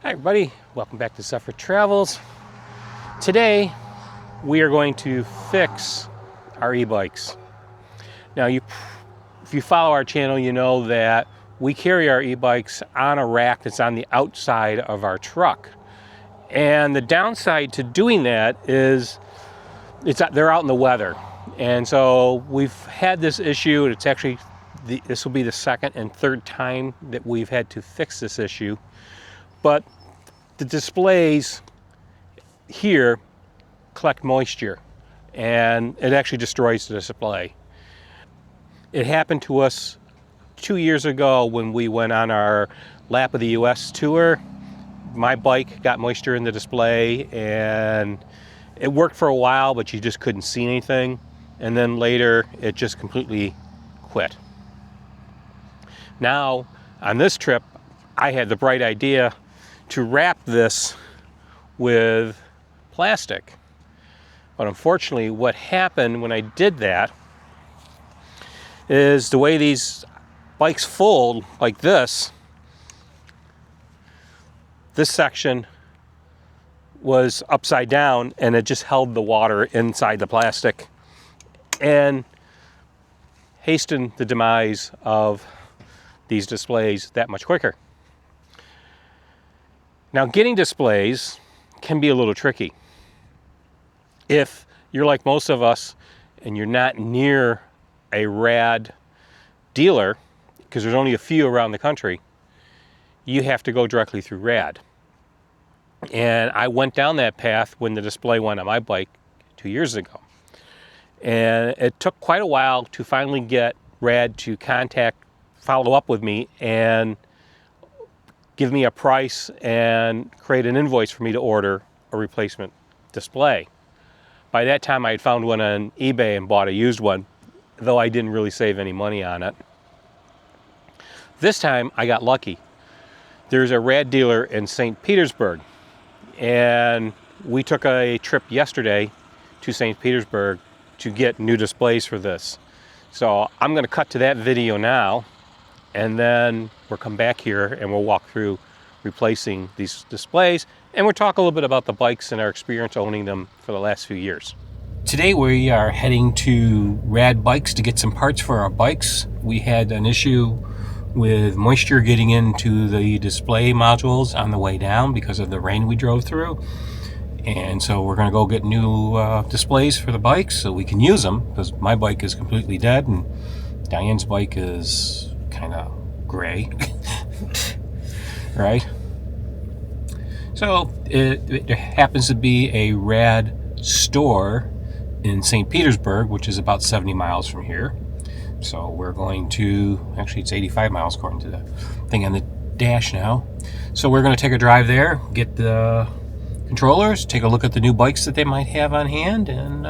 Hi everybody, welcome back to Zephyr Travels. Today we are going to fix our e-bikes. Now if you follow our channel, you know that we carry our e-bikes on a rack that's on the outside of our truck. And the downside to doing that is they're out in the weather. And so we've had this issue, and it's actually, this will be the second and third time that we've had to fix this issue. But the displays here collect moisture and it actually destroys the display. It happened to us 2 years ago when we went on our lap of the US tour. My bike got moisture in the display and it worked for a while, but you just couldn't see anything. And then later it just completely quit. Now on this trip, I had the bright idea to wrap this with plastic. But unfortunately, what happened when I did that is the way these bikes fold like this section was upside down and it just held the water inside the plastic and hastened the demise of these displays that much quicker. Now, getting displays can be a little tricky. If you're like most of us and you're not near a Rad dealer, because there's only a few around the country, you have to go directly through Rad. And I went down that path when the display went on my bike 2 years ago. And it took quite a while to finally get Rad to follow up with me and give me a price and create an invoice for me to order a replacement display. By that time, I had found one on eBay and bought a used one, though I didn't really save any money on it. This time, I got lucky. There's a Rad dealer in St. Petersburg, and we took a trip yesterday to St. Petersburg to get new displays for this. So I'm going to cut to that video now, and then we'll come back here and we'll walk through replacing these displays, and we'll talk a little bit about the bikes and our experience owning them for the last few years. Today we are heading to Rad Bikes to get some parts for our bikes. We had an issue with moisture getting into the display modules on the way down because of the rain we drove through. And so we're going to go get new displays for the bikes so we can use them, because my bike is completely dead and Diane's bike is kind of gray. Right? So it happens to be a Rad store in St. Petersburg, which is about 70 miles from here. So we're going to, actually it's 85 miles according to the thing on the dash now. So we're going to take a drive there, get the controllers, take a look at the new bikes that they might have on hand, and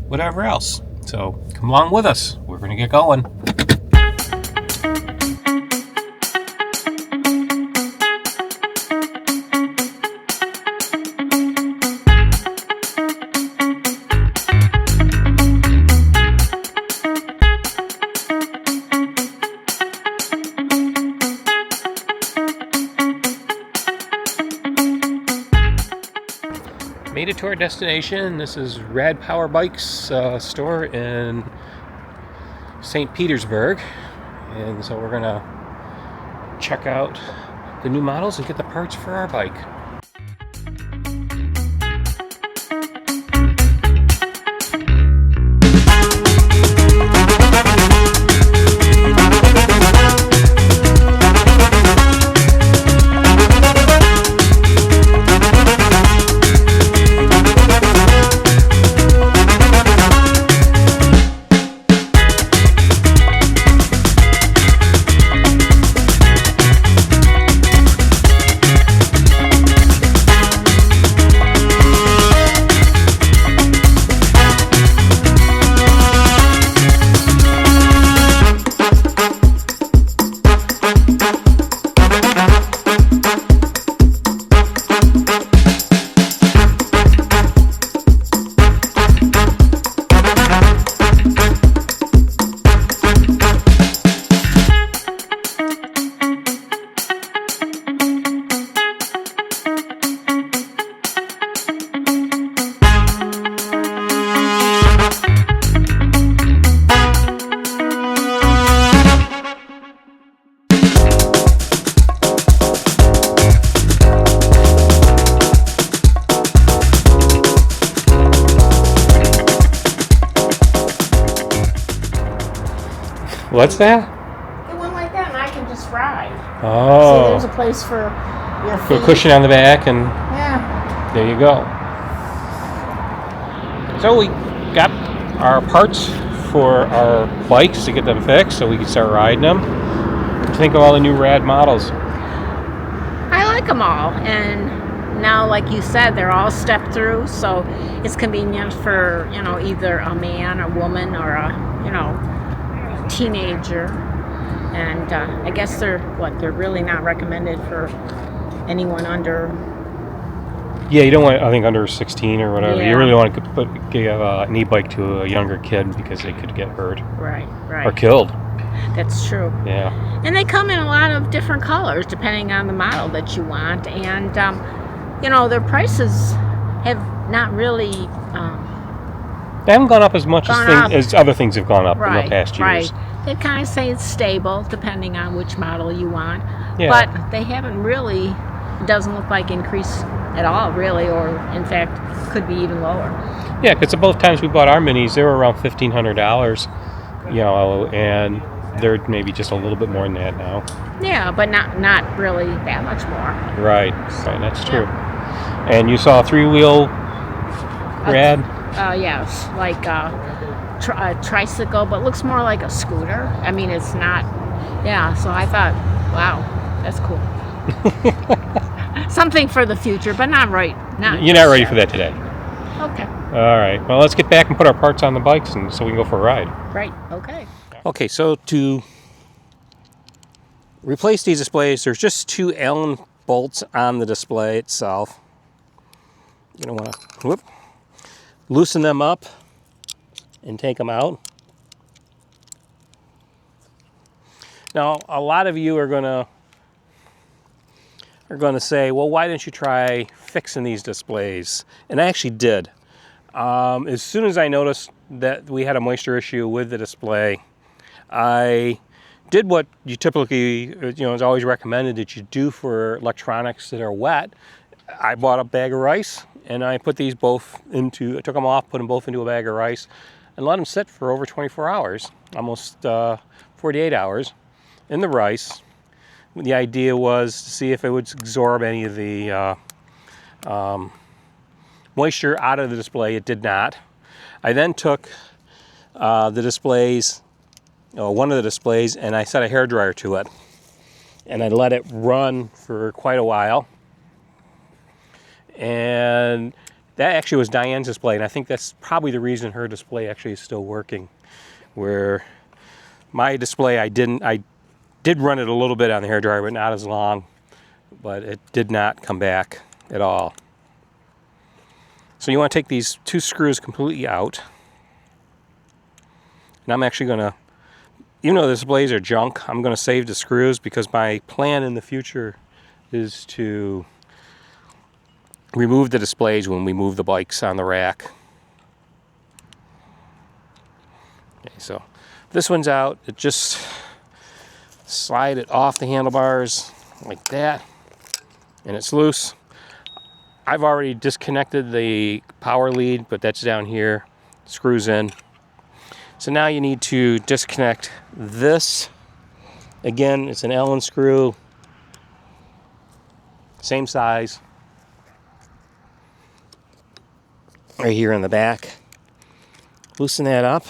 whatever else. So come along with us. We're going to get going. Made it to our destination. This is Rad Power Bikes store in St. Petersburg, and so we're gonna check out the new models and get the parts for our bike. What's that? Get one like that, and I can just ride. Oh. See, there's a place for your feet. Put a cushion on the back, and yeah, there you go. So we got our parts for our bikes to get them fixed so we can start riding them. What do you think of all the new Rad models? I like them all, and now, like you said, they're all step through, so it's convenient for, you know, either a man, a woman, or a, you know, teenager. And I guess they're really not recommended for anyone under. Yeah, you don't want, I think, under 16 or whatever. Yeah. You really want to give an e-bike to a younger kid because they could get hurt. Right. Or killed. That's true. Yeah. And they come in a lot of different colors depending on the model that you want. And, you know, their prices have not really... they haven't gone up as much as other things have gone up in the past years. Right. They kind of say it's stable depending on which model you want. Yeah. But they haven't really, it doesn't look like increase at all, really, or in fact, could be even lower. Yeah, because both times we bought our minis, they were around $1,500, you know, and they're maybe just a little bit more than that now. Yeah, but not really that much more. Right, that's true. Yeah. And you saw a three-wheel Rad? Yes, like a tricycle, but looks more like a scooter. I mean, it's not, yeah, so I thought, wow, that's cool. Something for the future, but not right. You're not ready for that today. Okay. All right. Well, let's get back and put our parts on the bikes, and so we can go for a ride. Right. Okay. Okay. So to replace these displays, there's just 2 Allen bolts on the display itself. You're gonna want to loosen them up and take them out. Now, a lot of you are gonna say, well, why didn't you try fixing these displays? And I actually did. As soon as I noticed that we had a moisture issue with the display, I did what you typically, you know, is always recommended that you do for electronics that are wet. I bought a bag of rice and I put these both into, I took them off, put them both into a bag of rice and let them sit for over 24 hours, almost 48 hours in the rice. The idea was to see if it would absorb any of the moisture out of the display. It did not. I then took the displays, one of the displays, and I set a hairdryer to it. And I let it run for quite a while. And that actually was Diane's display, and I think that's probably the reason her display actually is still working. Where my display, I did run it a little bit on the hairdryer, but not as long, but it did not come back at all. So you want to take these 2 screws completely out. And I'm actually going to, even though the displays are junk, I'm going to save the screws because my plan in the future is to remove the displays when we move the bikes on the rack. Okay, so this one's out. It just slide it off the handlebars like that, and it's loose. I've already disconnected the power lead, but that's down here, screws in. So now you need to disconnect this. Again, it's an Allen screw, same size, right here in the back. Loosen that up.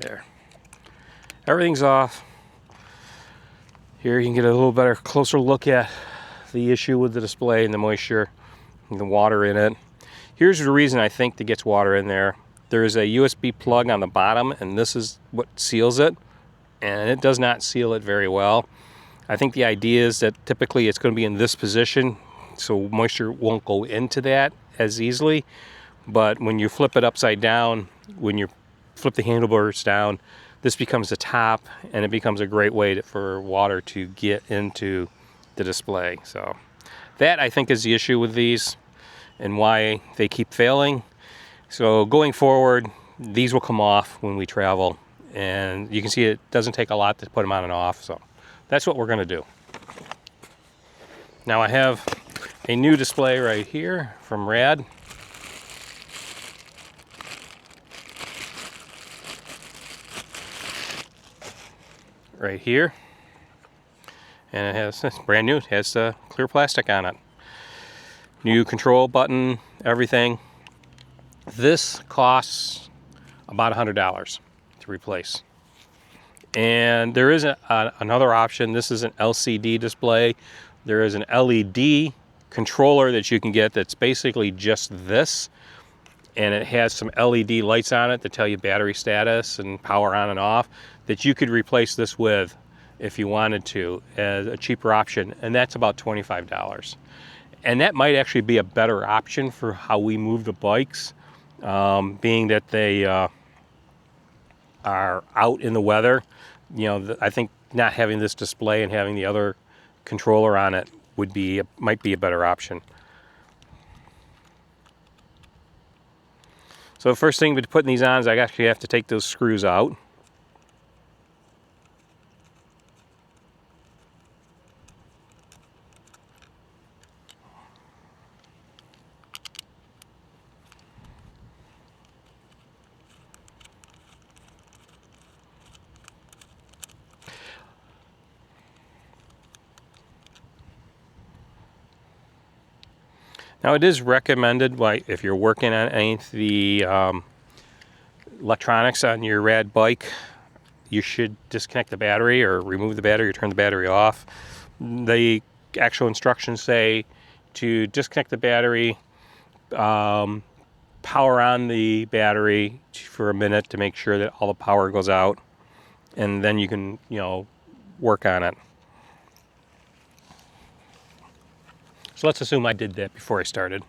There. Everything's off. Here you can get a little better, closer look at the issue with the display and the moisture and the water in it. Here's the reason I think that gets water in there. There is a USB plug on the bottom, and this is what seals it, and it does not seal it very well. I think the idea is that typically it's going to be in this position, so moisture won't go into that as easily. But when you flip it upside down, when you flip the handlebars down, this becomes the top, and it becomes a great way for water to get into the display. So that, I think, is the issue with these and why they keep failing. So going forward, these will come off when we travel, and you can see it doesn't take a lot to put them on and off. So that's what we're going to do. Now I have a new display right here from Rad. Right here. And it has, it's brand new, it has clear plastic on it. New control button, everything. This costs about $100 to replace. And there is another option. This is an LCD display. There is an LED controller that you can get that's basically just this. And it has some LED lights on it that tell you battery status and power on and off that you could replace this with if you wanted to as a cheaper option. And that's about $25. And that might actually be a better option for how we move the bikes, being that they are out in the weather. You know, I think not having this display and having the other controller on it might be a better option. So the first thing with putting these on is I actually have to take those screws out. Now it is recommended, like if you're working on any of the electronics on your Rad bike, you should disconnect the battery or remove the battery or turn the battery off. The actual instructions say to disconnect the battery, power on the battery for a minute to make sure that all the power goes out, and then you can, you know, work on it. So let's assume I did that before I started.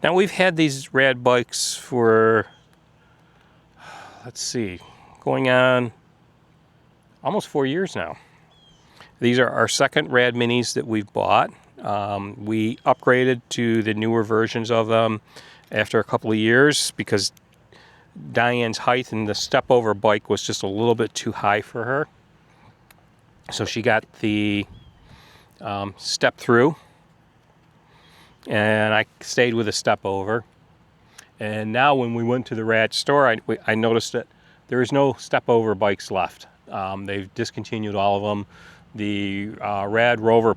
Now we've had these Rad bikes for, let's see, going on almost 4 years now. These are our second Rad Minis that we've bought. We upgraded to the newer versions of them after a couple of years because Diane's height in the step-over bike was just a little bit too high for her. So she got the step-through, and I stayed with a step-over. And now when we went to the Rad store, I noticed that there is no step-over bikes left. They've discontinued all of them. The Rad Rover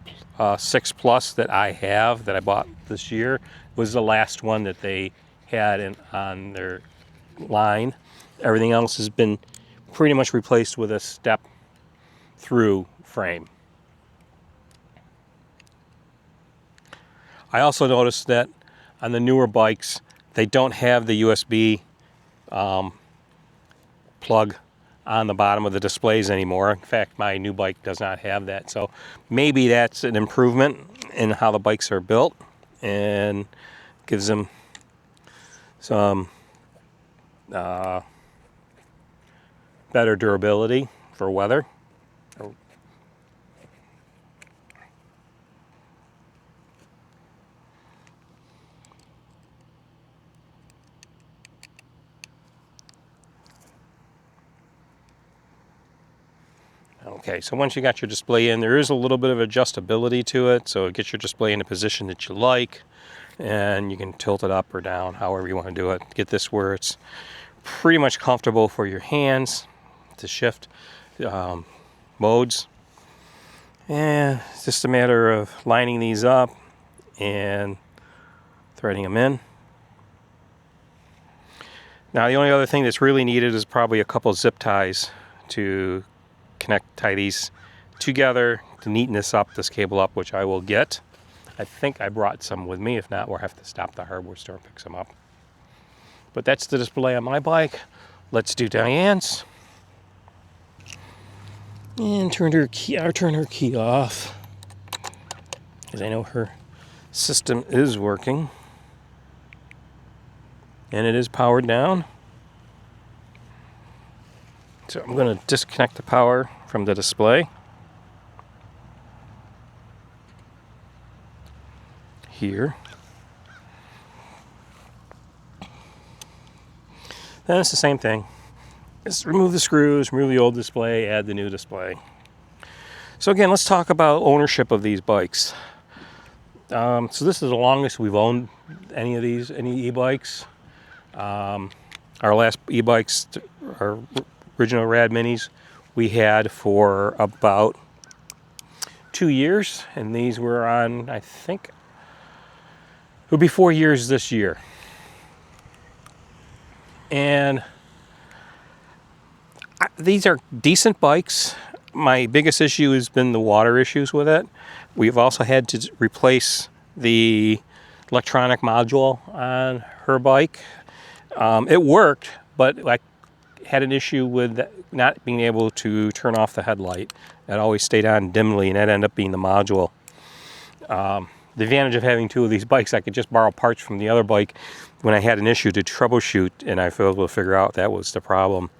6 Plus that I bought this year, was the last one that they had on their line. Everything else has been pretty much replaced with a step-through frame. I also noticed that on the newer bikes, they don't have the USB plug on the bottom of the displays anymore. In fact, my new bike does not have that. So maybe that's an improvement in how the bikes are built and gives them some better durability for weather. Okay, so once you got your display in, there is a little bit of adjustability to it, so it gets your display in a position that you like, and you can tilt it up or down, however you want to do it. Get this where it's pretty much comfortable for your hands to shift modes. And it's just a matter of lining these up and threading them in. Now the only other thing that's really needed is probably a couple zip ties to tie these together to neaten this cable up, which I will get. I think I brought some with me. If not, we'll have to stop the hardware store and pick some up. But that's the display on my bike. Let's do Diane's. And turn her key off, because I know her system is working. And it is powered down. So I'm going to disconnect the power from the display. Here. Then it's the same thing. Just remove the screws, remove the old display, add the new display. So again, let's talk about ownership of these bikes. So this is the longest we've owned any e-bikes. Our last e-bikes, our original Rad Minis, we had for about 2 years, and these were on, I think, it would be 4 years this year. And these are decent bikes. My biggest issue has been the water issues with it. We've also had to replace the electronic module on her bike. It worked, but I had an issue with not being able to turn off the headlight. It always stayed on dimly, and that ended up being the module. The advantage of having two of these bikes, I could just borrow parts from the other bike when I had an issue to troubleshoot, and I was able to figure out that was the problem.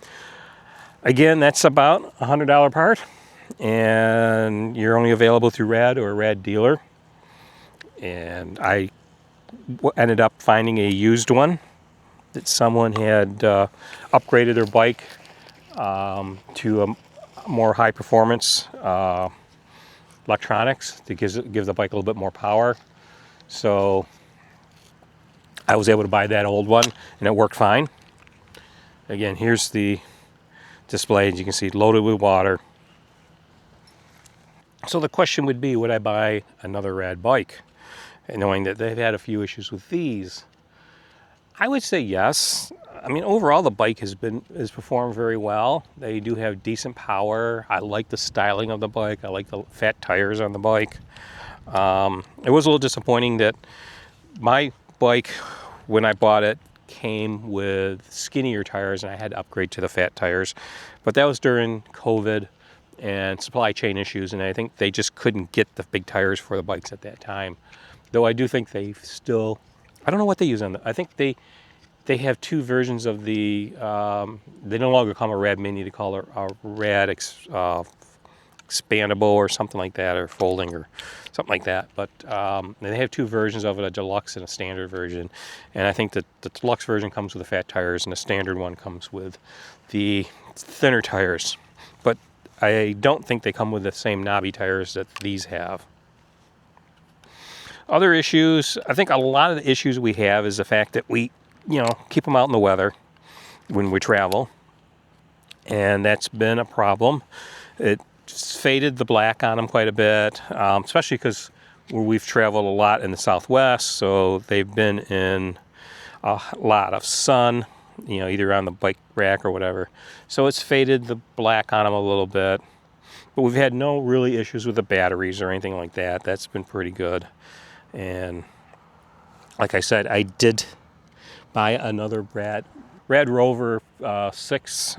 Again, that's about a $100 part, and you're only available through Rad or a Rad dealer. And I ended up finding a used one that someone had upgraded their bike to a more high performance electronics to give the bike a little bit more power. So I was able to buy that old one, and it worked fine. Again, here's the display, as you can see, loaded with water. So the question would be, would I buy another Rad bike? And knowing that they've had a few issues with these, I would say yes. I mean, overall the bike has performed very well. They do have decent power. I like the styling of the bike. I like the fat tires on the bike. It was a little disappointing that my bike, when I bought it, came with skinnier tires, and I had to upgrade to the fat tires. But that was during COVID and supply chain issues, and I think they just couldn't get the big tires for the bikes at that time. Though I do think they still, I don't know what they use on them. I think they have two versions of the, they no longer call them a Rad Mini, they call it a Rad expandable or something like that, or folding or something like that. But they have two versions of it, a deluxe and a standard version. And I think that the deluxe version comes with the fat tires, and the standard one comes with the thinner tires. But I don't think they come with the same knobby tires that these have. Other issues, I think a lot of the issues we have is the fact that we, keep them out in the weather when we travel. And that's been a problem. It's faded the black on them quite a bit, especially because we've traveled a lot in the Southwest, so they've been in a lot of sun, either on the bike rack or whatever. So it's faded the black on them a little bit. But we've had no really issues with the batteries or anything like that. That's been pretty good. And like I said, I did buy another Rad Rover 6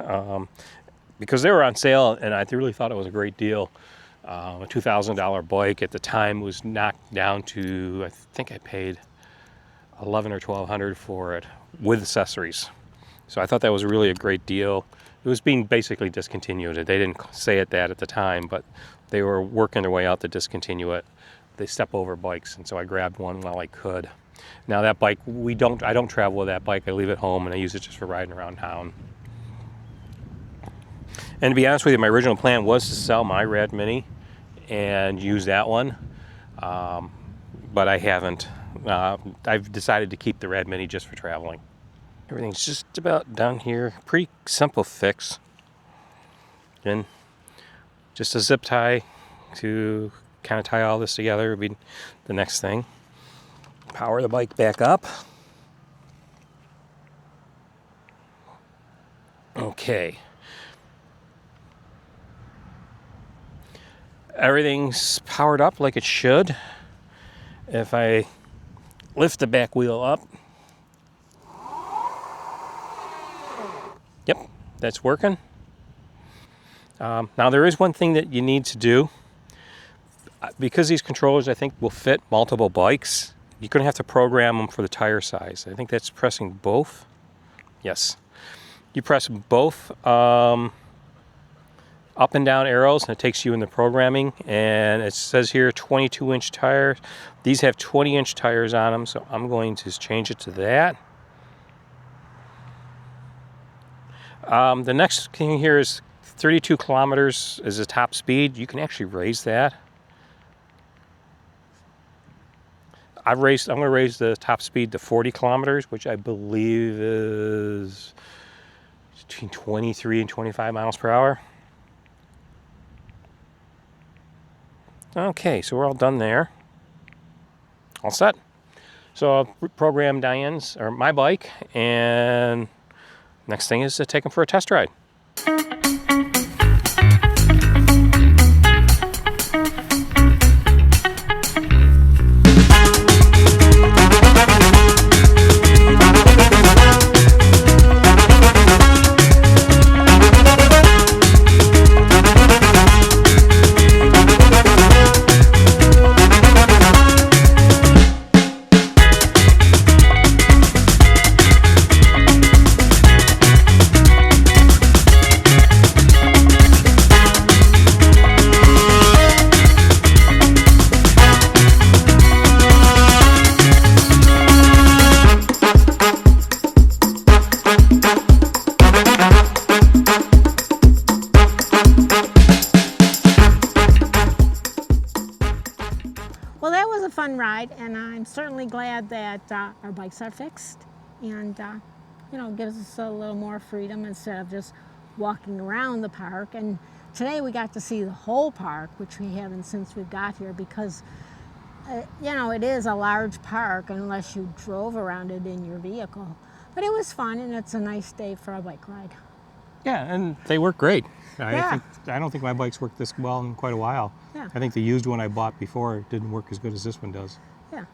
because they were on sale, and I really thought it was a great deal. A $2,000 bike at the time was knocked down to, I think I paid $1,100 or $1,200 for it with accessories. So I thought that was really a great deal. It was being basically discontinued. They didn't say it that at the time, but they were working their way out to discontinue it. They step over bikes, and so I grabbed one while I could. Now that bike, I don't travel with that bike. I leave it home, and I use it just for riding around town. And to be honest with you, my original plan was to sell my Rad Mini and use that one, but I haven't. I've decided to keep the Rad Mini just for traveling. Everything's just about done here. Pretty simple fix. And just a zip tie to kind of tie all this together would be the next thing. Power the bike back up. Okay. Everything's powered up like it should. If I lift the back wheel up, yep, that's working. Now there is one thing that you need to do. Because these controllers, I think, will fit multiple bikes, you're going to have to program them for the tire size. I think that's pressing both. Yes. You press both up and down arrows, and it takes you in the programming. And it says here 22-inch tires. These have 20-inch tires on them, so I'm going to change it to that. The next thing here is 32 kilometers is the top speed. You can actually raise that. I'm going to raise the top speed to 40 kilometers, which I believe is between 23 and 25 miles per hour. Okay, so we're all done there. All set. So I'll program Diane's, or my bike, and next thing is to take them for a test ride. Well, that was a fun ride, and I'm certainly glad that our bikes are fixed, and you know, gives us a little more freedom instead of just walking around the park. And today we got to see the whole park, which we haven't since we got here, because you know, it is a large park unless you drove around it in your vehicle. But it was fun, and it's a nice day for a bike ride. Yeah, and they work great. Yeah. I don't think my bike's worked this well in quite a while. Yeah. I think the used one I bought before didn't work as good as this one does. Yeah.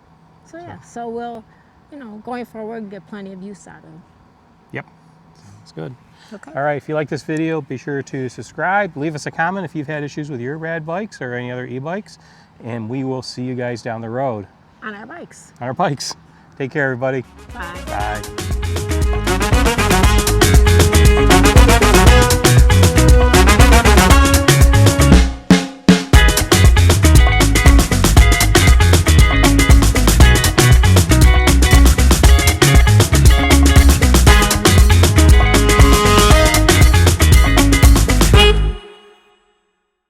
So yeah, so we'll, you know, going forward, get plenty of use out of it. Yep, that's good. Okay. All right, if you like this video, be sure to subscribe. Leave us a comment if you've had issues with your Rad bikes or any other e-bikes. And we will see you guys down the road. On our bikes. On our bikes. Take care, everybody. Bye. Bye.